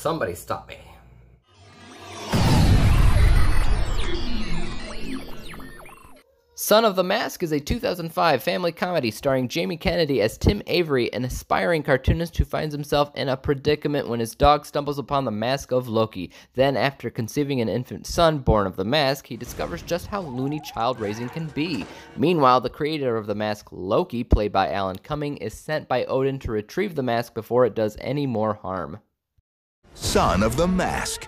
somebody stop me. Son of the Mask is a 2005 family comedy starring Jamie Kennedy as Tim Avery, an aspiring cartoonist who finds himself in a predicament when his dog stumbles upon the mask of Loki. Then, after conceiving an infant son born of the mask, he discovers just how loony child raising can be. Meanwhile, the creator of the mask, Loki, played by Alan Cumming, is sent by Odin to retrieve the mask before it does any more harm. Son of the Mask.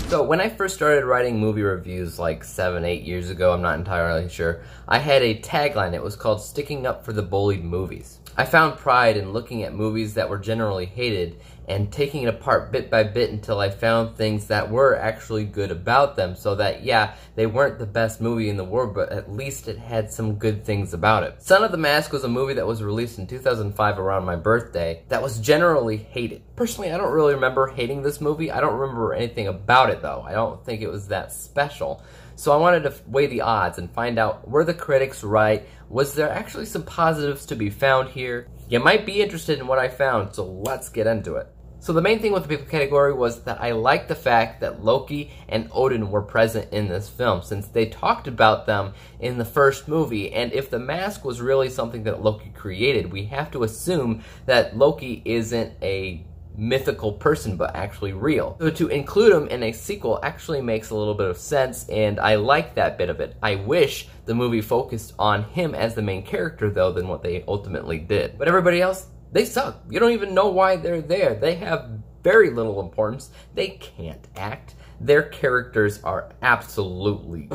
So when I first started writing movie reviews like 7-8 years ago, I'm not entirely sure, I had a tagline. It was called "Sticking Up for the Bullied Movies." I found pride in looking at movies that were generally hated and taking it apart bit by bit until I found things that were actually good about them, so that, yeah, they weren't the best movie in the world, but at least it had some good things about it. Son of the Mask was a movie that was released in 2005 around my birthday that was generally hated. Personally, I don't really remember hating this movie. I don't remember anything about it, though. I don't think it was that special. So I wanted to weigh the odds and find out, were the critics right? Was there actually some positives to be found here? You might be interested in what I found, so let's get into it. So the main thing with the people category was that I liked the fact that Loki and Odin were present in this film, since they talked about them in the first movie, and if the mask was really something that Loki created, we have to assume that Loki isn't a mythical person, but actually real. So to include him in a sequel actually makes a little bit of sense, and I like that bit of it. I wish the movie focused on him as the main character, though, than what they ultimately did. But everybody else, they suck. You don't even know why they're there. They have very little importance. They can't act. Their characters are absolutely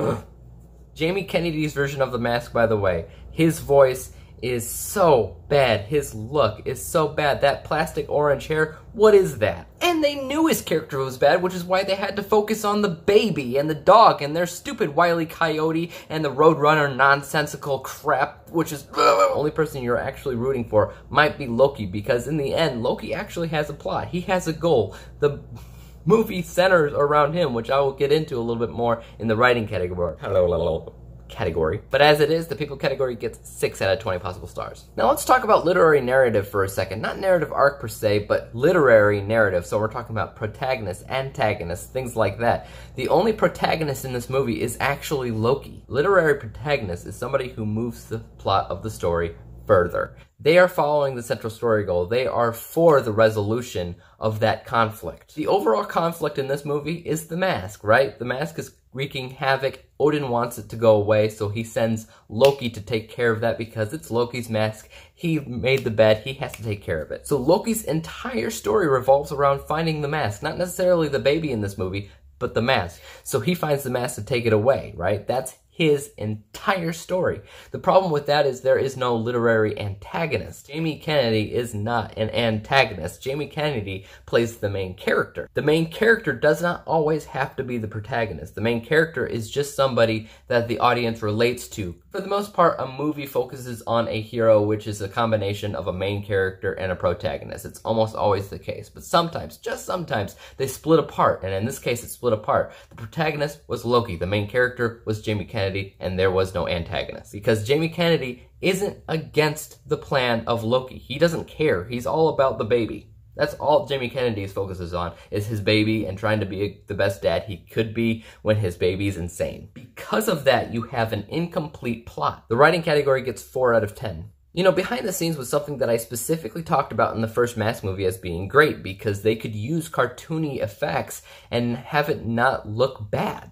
Jamie Kennedy's version of the mask, by the way, his voice is so bad. His look is so bad. That plastic orange hair, what is that? And they knew his character was bad, which is why they had to focus on the baby and the dog and their stupid Wile E. Coyote and the Roadrunner nonsensical crap, which is the only person you're actually rooting for might be Loki, because in the end, Loki actually has a plot. He has a goal. The movie centers around him, which I will get into a little bit more in the writing category. But as it is, the people category gets 6 out of 20 possible stars. Now let's talk about literary narrative for a second. Not narrative arc per se, but literary narrative. So we're talking about protagonists, antagonists, things like that. The only protagonist in this movie is actually Loki. Literary protagonist is somebody who moves the plot of the story further. They are following the central story goal. They are for the resolution of that conflict. The overall conflict in this movie is the mask, right? The mask is wreaking havoc. Odin wants it to go away, so he sends Loki to take care of that because it's Loki's mask. He made the bed. He has to take care of it. So Loki's entire story revolves around finding the mask. Not necessarily the baby in this movie, but the mask. So he finds the mask to take it away, right? That's his entire story. The problem with that is there is no literary antagonist. Jamie Kennedy is not an antagonist. Jamie Kennedy plays the main character. The main character does not always have to be the protagonist. The main character is just somebody that the audience relates to. For the most part, a movie focuses on a hero, which is a combination of a main character and a protagonist. It's almost always the case. But sometimes, just sometimes, they split apart. And in this case, it split apart. The protagonist was Loki. The main character was Jamie Kennedy, and there was no antagonist. Because Jamie Kennedy isn't against the plan of Loki. He doesn't care. He's all about the baby. That's all Jamie Kennedy's focuses on, is his baby and trying to be the best dad he could be when his baby's insane. Because of that, you have an incomplete plot. The writing category gets 4 out of 10. You know, behind the scenes was something that I specifically talked about in the first Mask movie as being great, because they could use cartoony effects and have it not look bad.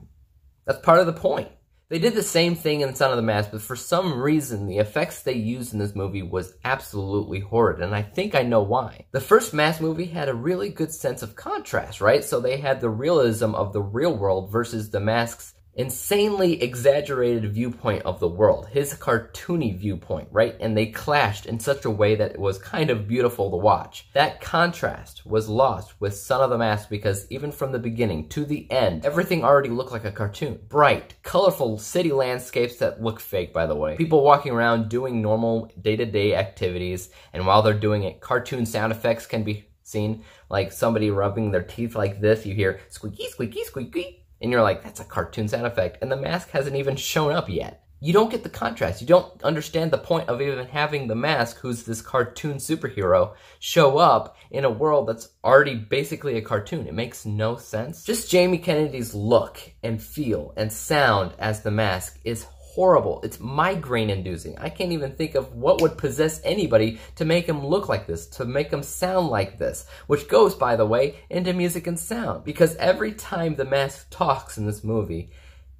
That's part of the point. They did the same thing in Son of the Mask, but for some reason, the effects they used in this movie was absolutely horrid, and I think I know why. The first Mask movie had a really good sense of contrast, right? So they had the realism of the real world versus the Mask's insanely exaggerated viewpoint of the world, his cartoony viewpoint, right? And they clashed in such a way that it was kind of beautiful to watch. That contrast was lost with Son of the Mask, because even from the beginning to the end, everything already looked like a cartoon. Bright, colorful city landscapes that look fake, by the way. People walking around doing normal day-to-day activities, and while they're doing it, cartoon sound effects can be seen, like somebody rubbing their teeth like this. You hear squeaky, squeaky, squeaky. And you're like, that's a cartoon sound effect. And the mask hasn't even shown up yet. You don't get the contrast. You don't understand the point of even having the Mask, who's this cartoon superhero, show up in a world that's already basically a cartoon. It makes no sense. Just Jamie Kennedy's look and feel and sound as the Mask is horrible. It's migraine inducing. I can't even think of what would possess anybody to make him look like this, to make him sound like this, which goes, by the way, into music and sound, because every time the Mask talks in this movie,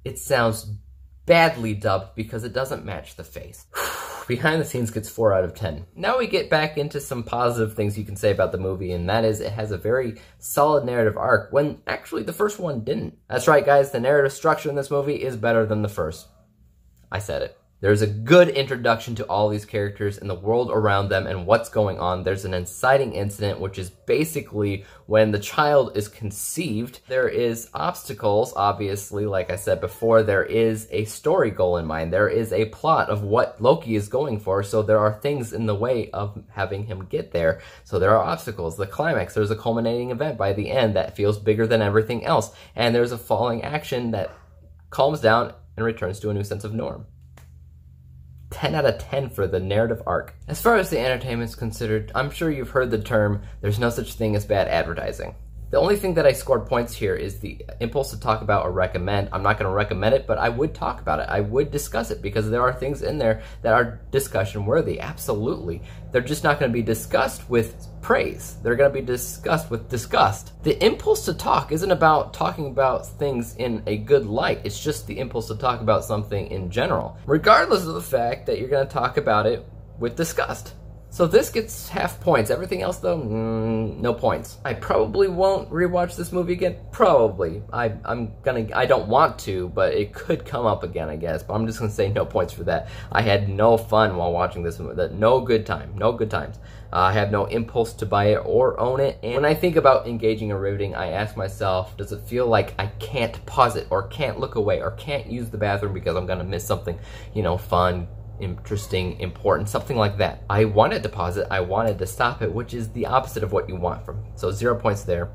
it sounds badly dubbed because it doesn't match the face. Behind the scenes gets 4 out of 10. Now we get back into some positive things you can say about the movie, and that is it has a very solid narrative arc, when actually the first one didn't. That's right, guys, the narrative structure in this movie is better than the first. I said it. There's a good introduction to all these characters and the world around them and what's going on. There's an inciting incident, which is basically when the child is conceived. There is obstacles, obviously, like I said before. There is a story goal in mind. There is a plot of what Loki is going for, so there are things in the way of having him get there. So there are obstacles. The climax, there's a culminating event by the end that feels bigger than everything else. And there's a falling action that calms down and returns to a new sense of norm. 10 out of 10 for the narrative arc. As far as the entertainment is considered, I'm sure you've heard the term, there's no such thing as bad advertising. The only thing that I scored points here is the impulse to talk about or recommend. I'm not going to recommend it, but I would talk about it. I would discuss it because there are things in there that are discussion worthy. Absolutely. They're just not going to be discussed with praise. They're going to be discussed with disgust. The impulse to talk isn't about talking about things in a good light. It's just the impulse to talk about something in general, regardless of the fact that you're going to talk about it with disgust. So this gets half points. Everything else, though, no points. I probably won't rewatch this movie again. Probably. I don't want to, but it could come up again, I guess. But I'm just gonna say no points for that. I had no fun while watching this movie. No good time. No good times. I have no impulse to buy it or own it. And when I think about engaging or riveting, I ask myself, does it feel like I can't pause it, or can't look away, or can't use the bathroom because I'm gonna miss something, fun, interesting, important, something like that. I wanted to pause it, I wanted to stop it, which is the opposite of what you want from. So 0 points there.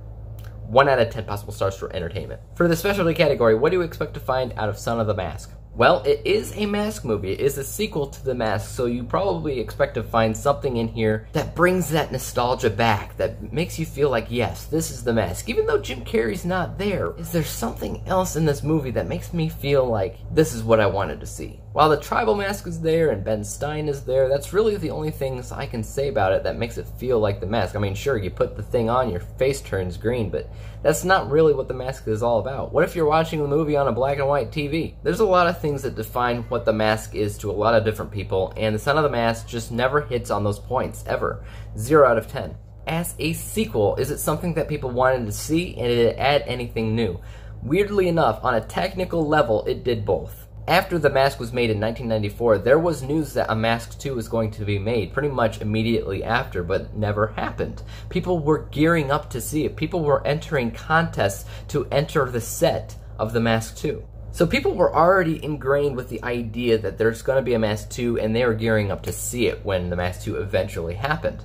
1 out of 10 possible stars for entertainment. For the specialty category, what do you expect to find out of Son of the Mask? Well, it is a Mask movie. It is a sequel to The Mask, so you probably expect to find something in here that brings that nostalgia back, that makes you feel like, yes, this is The Mask. Even though Jim Carrey's not there, is there something else in this movie that makes me feel like this is what I wanted to see? While the tribal mask is there and Ben Stein is there, that's really the only things I can say about it that makes it feel like The Mask. I mean, sure, you put the thing on, your face turns green, but that's not really what The Mask is all about. What if you're watching the movie on a black and white TV? There's a lot of things that define what The Mask is to a lot of different people, and The Son of the Mask just never hits on those points, ever. 0 out of 10. As a sequel, is it something that people wanted to see, and did it add anything new? Weirdly enough, on a technical level, it did both. After The Mask was made in 1994, there was news that a Mask 2 was going to be made pretty much immediately after, but it never happened. People were gearing up to see it. People were entering contests to enter the set of The Mask 2. So people were already ingrained with the idea that there's going to be a Mask 2, and they were gearing up to see it when The Mask 2 eventually happened.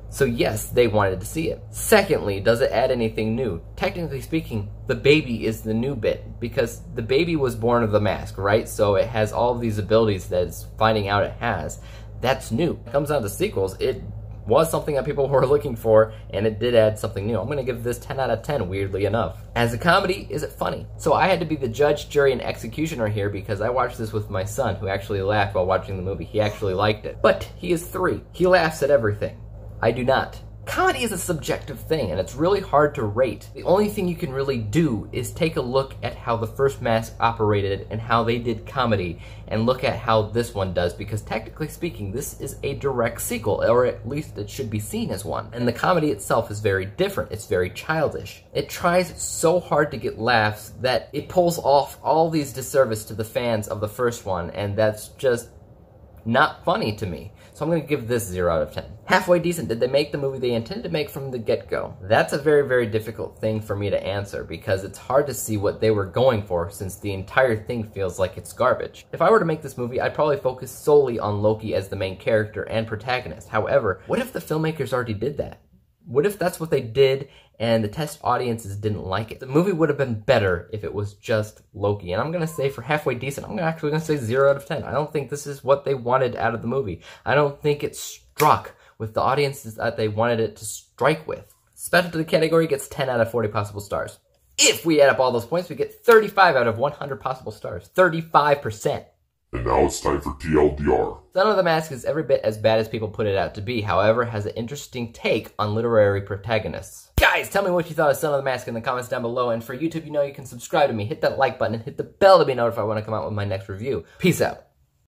So yes, they wanted to see it. Secondly, does it add anything new? Technically speaking, the baby is the new bit, because the baby was born of the mask, right? So it has all of these abilities that it's finding out it has. That's new. When it comes down to sequels, it was something that people were looking for, and it did add something new. I'm gonna give this 10 out of 10, weirdly enough. As a comedy, is it funny? So I had to be the judge, jury, and executioner here because I watched this with my son, who actually laughed while watching the movie. He actually liked it. But he is 3. He laughs at everything. I do not. Comedy is a subjective thing, and it's really hard to rate. The only thing you can really do is take a look at how the first Mask operated and how they did comedy, and look at how this one does, because technically speaking, this is a direct sequel, or at least it should be seen as one. And the comedy itself is very different. It's very childish. It tries so hard to get laughs that it pulls off all these disservice to the fans of the first one, and that's just not funny to me. So I'm going to give this 0 out of 10. Halfway decent. Did they make the movie they intended to make from the get-go? That's a very, very difficult thing for me to answer, because it's hard to see what they were going for since the entire thing feels like it's garbage. If I were to make this movie, I'd probably focus solely on Loki as the main character and protagonist. However, what if the filmmakers already did that? What if that's what they did and the test audiences didn't like it? The movie would have been better if it was just Loki. And I'm going to say for halfway decent, I'm actually going to say 0 out of 10. I don't think this is what they wanted out of the movie. I don't think it struck with the audiences that they wanted it to strike with. Special to the category gets 10 out of 40 possible stars. If we add up all those points, we get 35 out of 100 possible stars. 35%. And now it's time for TLDR. Son of the Mask is every bit as bad as people put it out to be, however, has an interesting take on literary protagonists. Guys, tell me what you thought of Son of the Mask in the comments down below, and for YouTube, you know you can subscribe to me, hit that like button, and hit the bell to be notified when I come out with my next review. Peace out.